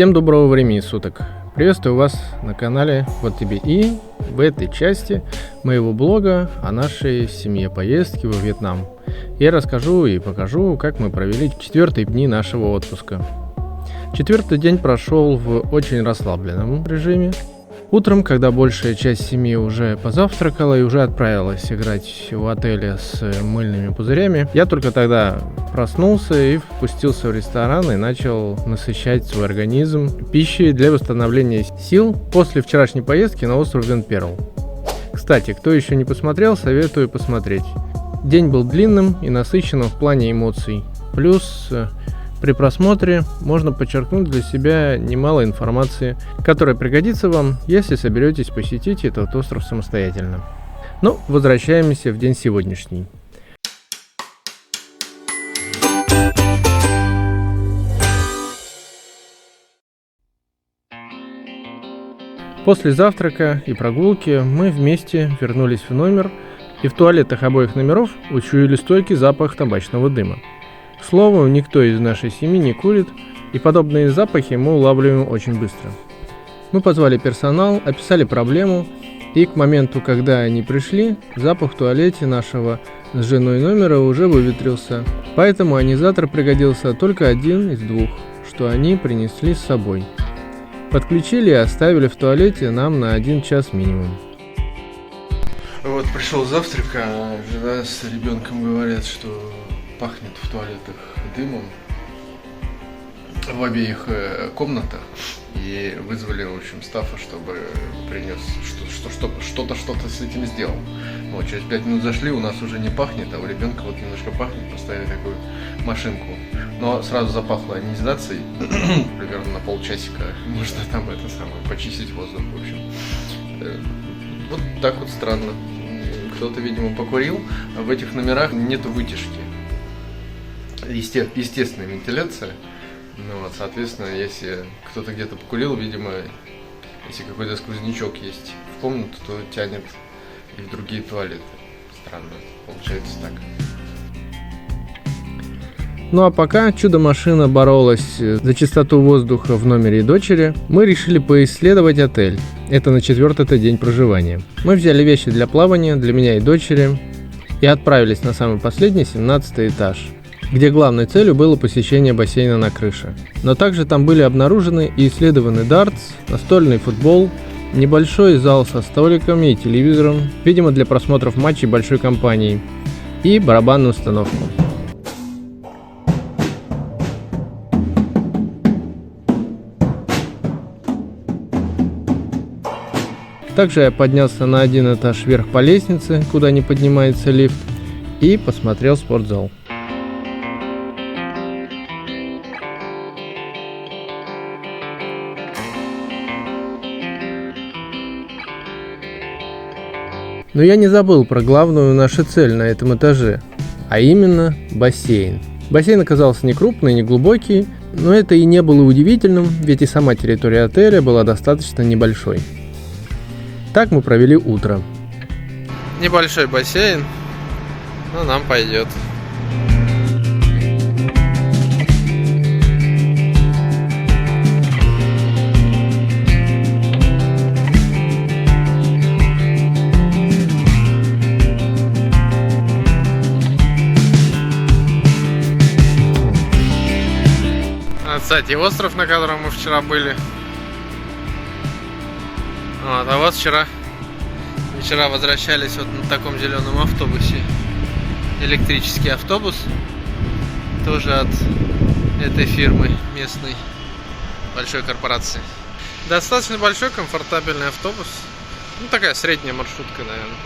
Всем доброго времени суток. Приветствую вас на канале Вот тебе и в этой части моего блога о нашей семье поездки во Вьетнам. Я расскажу и покажу, как мы провели 4 дни нашего отпуска. 4-й день прошел в очень расслабленном режиме. Утром, когда большая часть семьи уже позавтракала и уже отправилась играть в отеле с мыльными пузырями, я только тогда проснулся и впустился в ресторан и начал насыщать свой организм пищей для восстановления сил после вчерашней поездки на остров Вен Перл. Кстати, кто еще не посмотрел, советую посмотреть. День был длинным и насыщенным в плане эмоций. Плюс при просмотре можно подчеркнуть для себя немало информации, которая пригодится вам, если соберетесь посетить этот остров самостоятельно. Но возвращаемся в день сегодняшний. После завтрака и прогулки мы вместе вернулись в номер, и в туалетах обоих номеров учуяли стойкий запах табачного дыма. К слову, никто из нашей семьи не курит, и подобные запахи мы улавливаем очень быстро. Мы позвали персонал, описали проблему, и к моменту, когда они пришли, запах в туалете нашего с женой номера уже выветрился, поэтому ионизатор пригодился только один из двух, что они принесли с собой. Подключили и оставили в туалете нам на 1 час минимум. Вот пришел завтрак, а жена с ребенком говорят, что пахнет в туалетах дымом в обеих комнатах, и вызвали, в общем, стафа, чтобы принес что-то с этим сделал. Вот, через 5 минут зашли, у нас уже не пахнет, а у ребенка вот немножко пахнет, поставили такую машинку. Но сразу запахло ионизацией, примерно на полчасика, можно там это самое, почистить воздух, в общем. Вот так вот странно. Кто-то, видимо, покурил, а в этих номерах нету вытяжки. Естественная вентиляция. Ну вот, соответственно, если кто-то где-то покурил, видимо, если какой-то сквознячок есть в комнату, то тянет и в другие туалеты. Странно, получается так. Ну а пока чудо-машина боролась за чистоту воздуха в номере дочери, мы решили поисследовать отель. Это на 4-й день проживания. Мы взяли вещи для плавания для меня и дочери и отправились на самый последний, 17-й этаж, где главной целью было посещение бассейна на крыше. Но также там были обнаружены и исследованы дартс, настольный футбол, небольшой зал со столиками и телевизором, видимо для просмотров матчей большой компании, и барабанную установку. Также я поднялся на 1 этаж вверх по лестнице, куда не поднимается лифт, и посмотрел спортзал. Но я не забыл про главную нашу цель на этом этаже, а именно бассейн. Бассейн оказался не крупный, не глубокий, но это и не было удивительным, ведь и сама территория отеля была достаточно небольшой. Так мы провели утро. Небольшой бассейн, но нам пойдет. Кстати, остров, на котором мы вчера были. Вот, а вот вчера возвращались вот на таком зеленом автобусе. Электрический автобус. Тоже от этой фирмы местной большой корпорации. Достаточно большой, комфортабельный автобус. Ну, такая средняя маршрутка, наверное.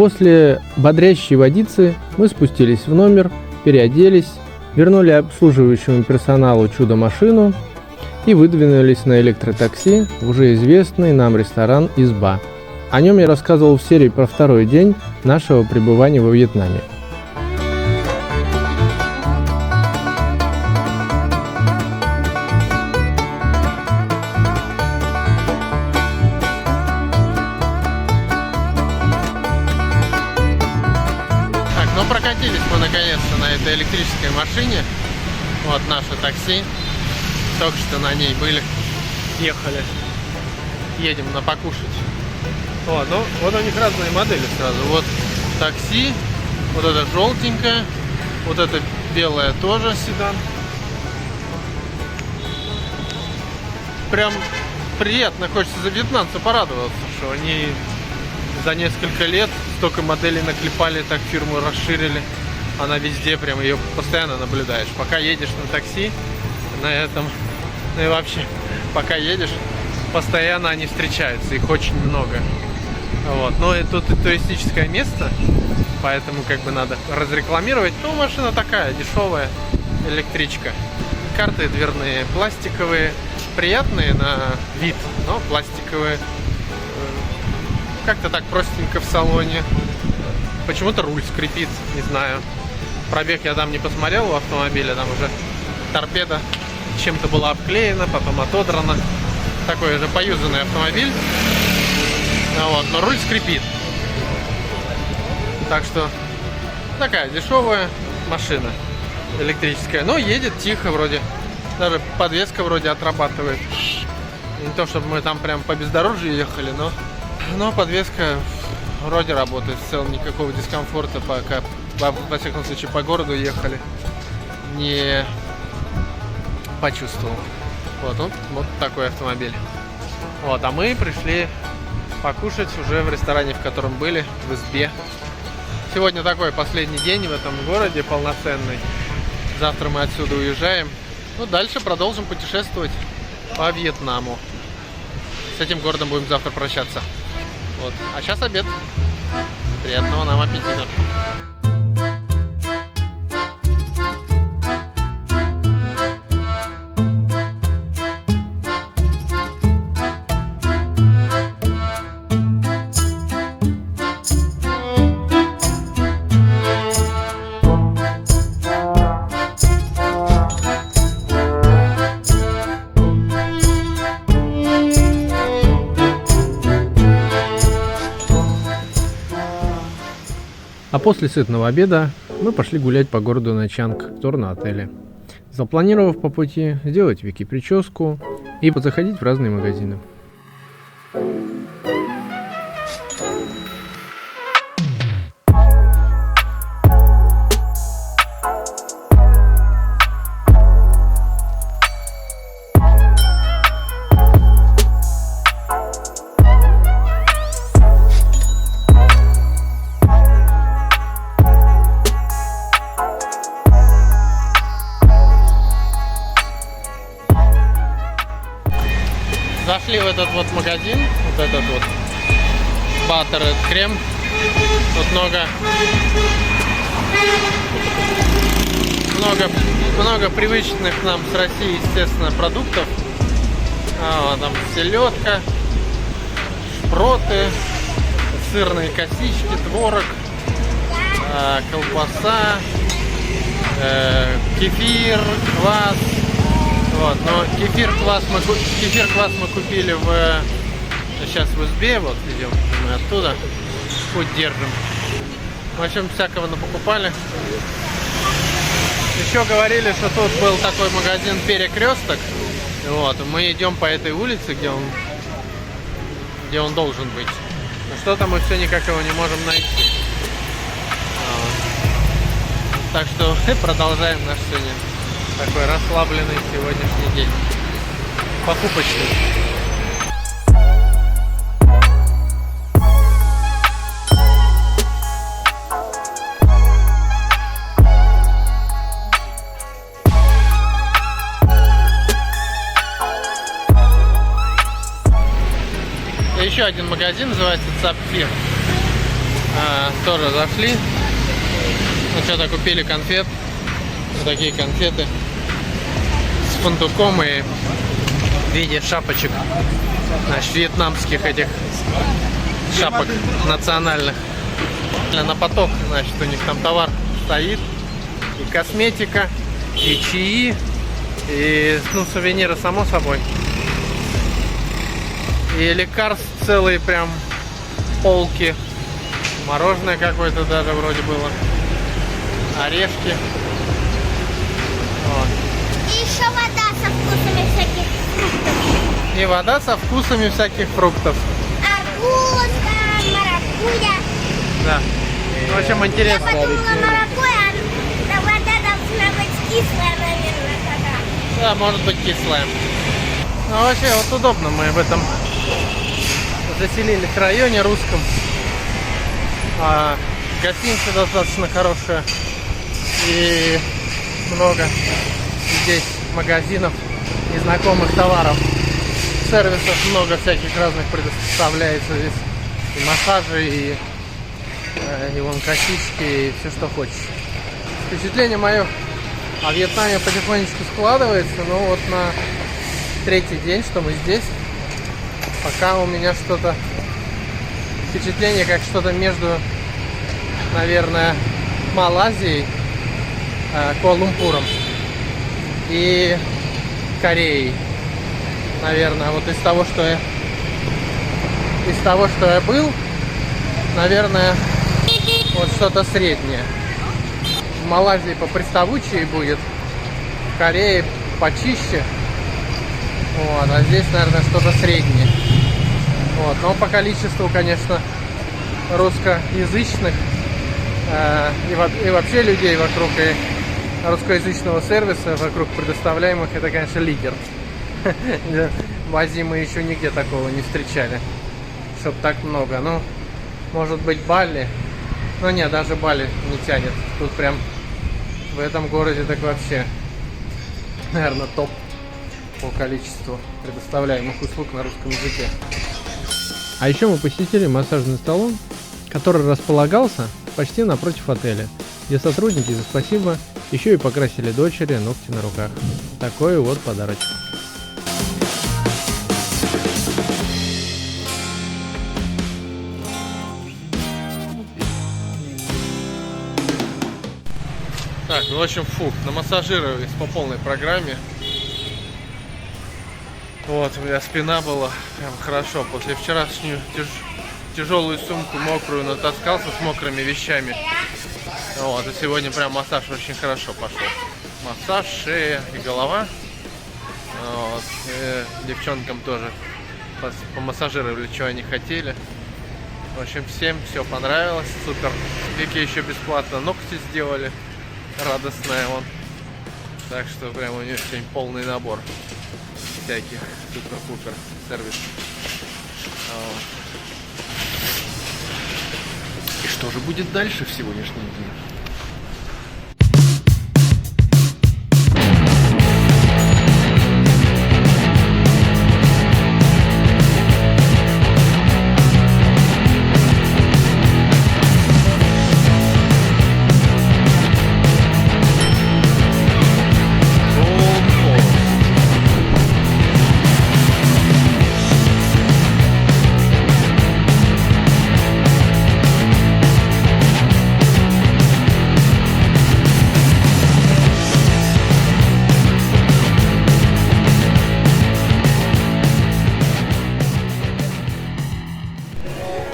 После бодрящей водицы мы спустились в номер, переоделись, вернули обслуживающему персоналу чудо-машину и выдвинулись на электротакси в уже известный нам ресторан «Изба». О нем я рассказывал в серии про второй день нашего пребывания во Вьетнаме. Ну, прокатились мы наконец-то на этой электрической машине. Вот наше такси. Только что на ней были. Ехали. Едем на покушать. О, ну вот у них разные модели сразу. Вот такси. Вот это желтенькое. Вот это белое тоже седан. Прям приятно, хочется за вьетнамцев порадоваться, что они за несколько лет столько моделей наклепали, так фирму расширили. Она везде, прям ее постоянно наблюдаешь. Пока едешь на такси, на этом, ну и вообще, пока едешь, постоянно они встречаются, их очень много. Вот. Но и тут и туристическое место, поэтому как бы надо разрекламировать. Ну, машина такая, дешевая, электричка. Карты дверные, пластиковые, приятные на вид, но пластиковые. Как-то так простенько в салоне. Почему-то руль скрипит, не знаю. Пробег я там не посмотрел у автомобиля, там уже торпеда чем-то была обклеена, потом отодрана. Такой уже поюзанный автомобиль. Вот, но руль скрипит. Так что такая дешевая машина электрическая. Но едет тихо вроде. Даже подвеска вроде отрабатывает. Не то, чтобы мы там прям по бездорожью ехали, но подвеска вроде работает. В целом никакого дискомфорта, пока, во всяком случае, по городу ехали, не почувствовал. Вот такой автомобиль. Вот, а мы пришли покушать уже в ресторане, в котором были, в Избе. Сегодня такой последний день в этом городе, полноценный. Завтра мы отсюда уезжаем. Ну, дальше продолжим путешествовать по Вьетнаму. С этим городом будем завтра прощаться. Вот. А сейчас обед. Приятного нам аппетита. А после сытного обеда мы пошли гулять по городу Начанг в сторону отеля, запланировав по пути сделать Вике прическу и заходить в разные магазины. Зашли в этот вот магазин, вот этот вот баттер крем. Тут много привычных нам с России, естественно, продуктов. Вот там селедка, шпроты, сырные косички, творог, колбаса, кефир, квас. Вот, но кефир-квас мы купили сейчас в Избе, вот идем мы оттуда, путь держим. В общем, всякого напокупали. Еще говорили, что тут был такой магазин Перекресток. Вот, мы идем по этой улице, где он должен быть. Но что-то мы все никак его не можем найти. Вот. Так что продолжаем наш сегодня такой расслабленный сегодняшний день. Покупочный. Еще один магазин, называется Сапфир. Тоже зашли. Ну что-то купили конфет. Вот такие конфеты с фундуком и в виде шапочек. Значит, вьетнамских этих шапок национальных. На поток, значит, у них там товар стоит. И косметика, и чаи, и, ну, сувениры, само собой. И лекарств целые прям полки. Мороженое какое-то даже вроде было. Орешки. Вот. И еще вода со вкусами всяких фруктов. И вода со вкусами всяких фруктов. Арбуз, маракуйя. Да. В общем, Я интересно. подумала, маракуйя, а вода должна быть кислая, наверное, тогда. Да, может быть кислая. Ну, вообще, вот удобно мы в этом заселились в районе русском. Гостиница достаточно хорошая. И много здесь магазинов и знакомых товаров. Сервисов много всяких разных предоставляется здесь. И массажи, и вон косички, и все, что хочешь. Впечатление мое о Вьетнаме потихонечку складывается, но вот на третий день, что мы здесь, пока у меня что-то впечатление, как что-то между, наверное, Малайзией, Куала-Лумпуром и Кореей. Наверное, вот из того, что я был, наверное, вот что-то среднее. В Малайзии поприставучее будет, в Корее почище. Вот, а здесь, наверное, что-то среднее. Вот, но по количеству, конечно, русскоязычных и вообще людей вокруг, и русскоязычного сервиса вокруг предоставляемых, это, конечно, лидер. В Азии мы еще нигде такого не встречали, чтоб так много. Ну, может быть, Бали. Но нет, даже Бали не тянет. Тут прям в этом городе так вообще, наверное, топ по количеству предоставляемых услуг на русском языке. А еще мы посетили массажный салон, который располагался почти напротив отеля, где сотрудники за спасибо еще и покрасили дочери ногти на руках. Такой вот подарочек. Так, ну в общем, намассажировались по полной программе. Вот, у меня спина была прям хорошо. После вчерашнюю тяжелую сумку мокрую натаскался с мокрыми вещами. Вот, и сегодня прям массаж очень хорошо пошел. Массаж, шея и голова. Вот, и девчонкам тоже помассажировали, что они хотели. В общем, всем все понравилось, супер. Вике еще бесплатно ногти сделали. Радостная он. Так что прям у нее сегодня полный набор всяких супер-пупер сервис. Вот. И что же будет дальше в сегодняшнем дне?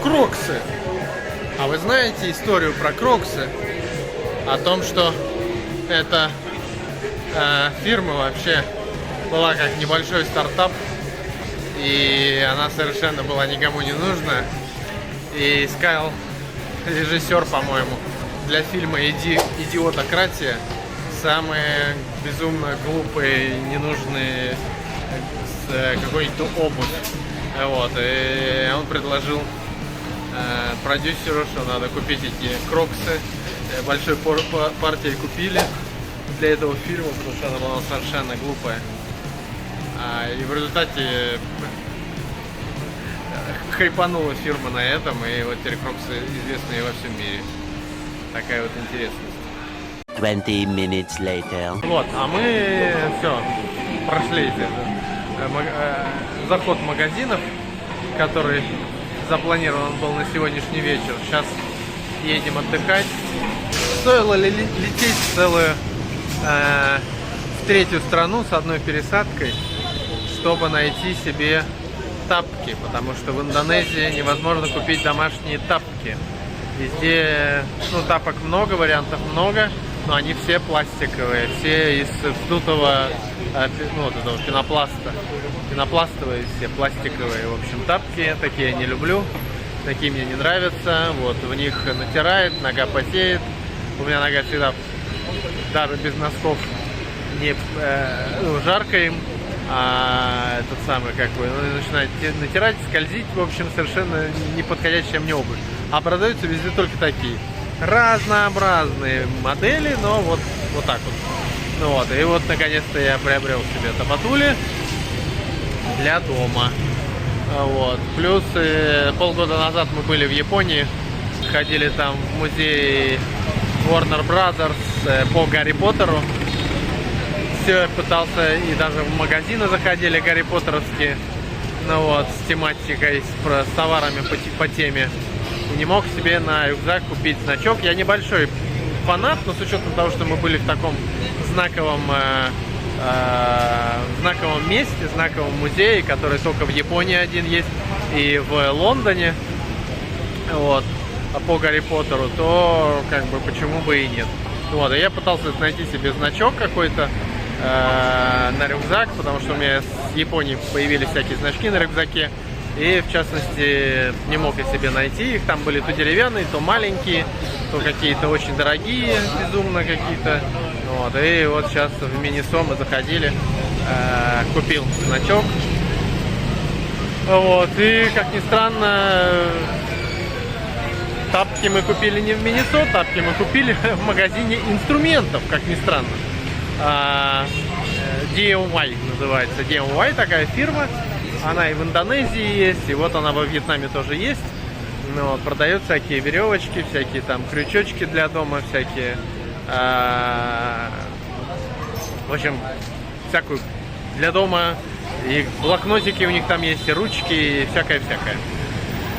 Кроксы. А вы знаете историю про Кроксы? О том, что эта фирма вообще была как небольшой стартап, и она совершенно была никому не нужна. И искал режиссер, по-моему, для фильма «Идиотократия» самые безумно глупые, ненужные какой-то обувь. Вот, и он предложил продюсеру, что надо купить эти кроксы. Большой партией купили для этого фильма, потому что она была совершенно глупая. И в результате хайпанула фирма на этом, и вот теперь кроксы известные во всем мире. Такая вот интересность. 20 minutes later. Вот, а мы все, прошли заход магазинов, который запланирован был на сегодняшний вечер. Сейчас едем отдыхать. Стоило ли лететь в третью страну с одной пересадкой, чтобы найти себе тапки, потому что в Индонезии невозможно купить домашние тапки. Везде, ну, тапок много, вариантов много, но они все пластиковые, все из вздутого, ну, вот этого пенопласта. Пенопластовые все, пластиковые. В общем, тапки такие я не люблю, такие мне не нравятся. Вот, в них натирает, нога потеет. У меня нога всегда, даже без носков, не жарко им, а этот самый, как бы, начинает натирать, скользить, в общем, совершенно неподходящая мне обувь. А продаются везде только такие. Разнообразные модели, но вот так вот. Ну вот, и вот наконец-то я приобрел себе тапатули для дома. Вот. Плюс полгода назад мы были в Японии, ходили там в музей Warner Brothers по Гарри Поттеру. Все, я пытался, и даже в магазины заходили Гарри Поттеровские, ну вот, с тематикой, с товарами по теме. И не мог себе на рюкзак купить значок. Я небольшой фанат, но с учетом того, что мы были в таком знаковом месте, знаковом музее, который только в Японии один есть, и в Лондоне, вот, по Гарри Поттеру, то как бы почему бы и нет. Вот, и я пытался найти себе значок какой-то на рюкзак, потому что у меня с Японии появились всякие значки на рюкзаке, и в частности не мог я себе найти. Их там были то деревянные, то маленькие, то какие-то очень дорогие, безумно какие-то. Вот, и вот сейчас в Минисо мы заходили, купил значок. Вот, и как ни странно, тапки мы купили не в Минисо, тапки мы купили в магазине инструментов, как ни странно. DIY называется. DIY такая фирма. Она и в Индонезии есть, и вот она во Вьетнаме тоже есть. Ну, вот, продают всякие веревочки, всякие там крючочки для дома, всякие, в общем, всякую для дома. И блокнотики у них там есть, и ручки, и всякое-всякое.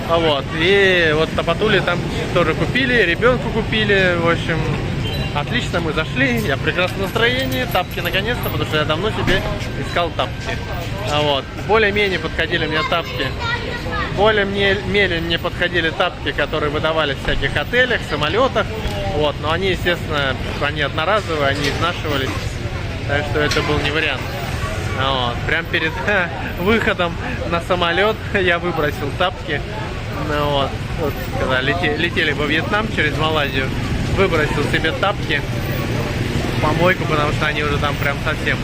Вот, и вот тапатули там тоже купили, ребенку купили, в общем, отлично, мы зашли, я в прекрасном настроении, тапки наконец-то, потому что я давно себе искал тапки. Вот, более-менее подходили мне тапки, более-менее мне подходили тапки, которые выдавались в всяких отелях, самолетах, вот, но они, естественно, они одноразовые, они изнашивались, так что это был не вариант. Вот, прям перед выходом на самолет я выбросил тапки. Ну, вот, когда летели во Вьетнам через Малайзию, выбросил себе тапки в помойку, потому что они уже там прям совсем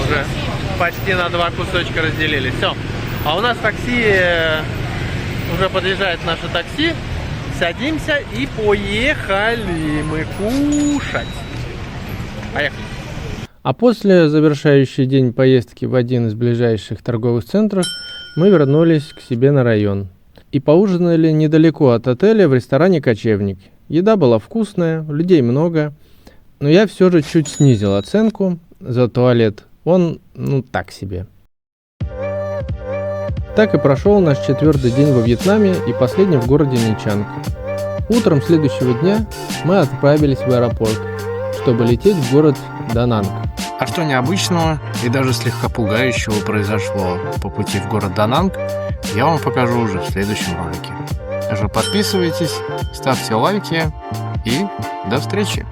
уже почти на два кусочка разделились. Все. А у нас такси, уже подъезжает наше такси. Садимся и поехали мы кушать. Поехали. А после завершающий день поездки в один из ближайших торговых центров мы вернулись к себе на район и поужинали недалеко от отеля в ресторане «Кочевник». Еда была вкусная, людей много, но я все же чуть снизил оценку за туалет. Он, ну, так себе. Так и прошел наш 4-й день во Вьетнаме и последний в городе Ничанг. Утром следующего дня мы отправились в аэропорт, чтобы лететь в город Дананг. А что необычного и даже слегка пугающего произошло по пути в город Дананг, я вам покажу уже в следующем ролике. Так что подписывайтесь, ставьте лайки и до встречи!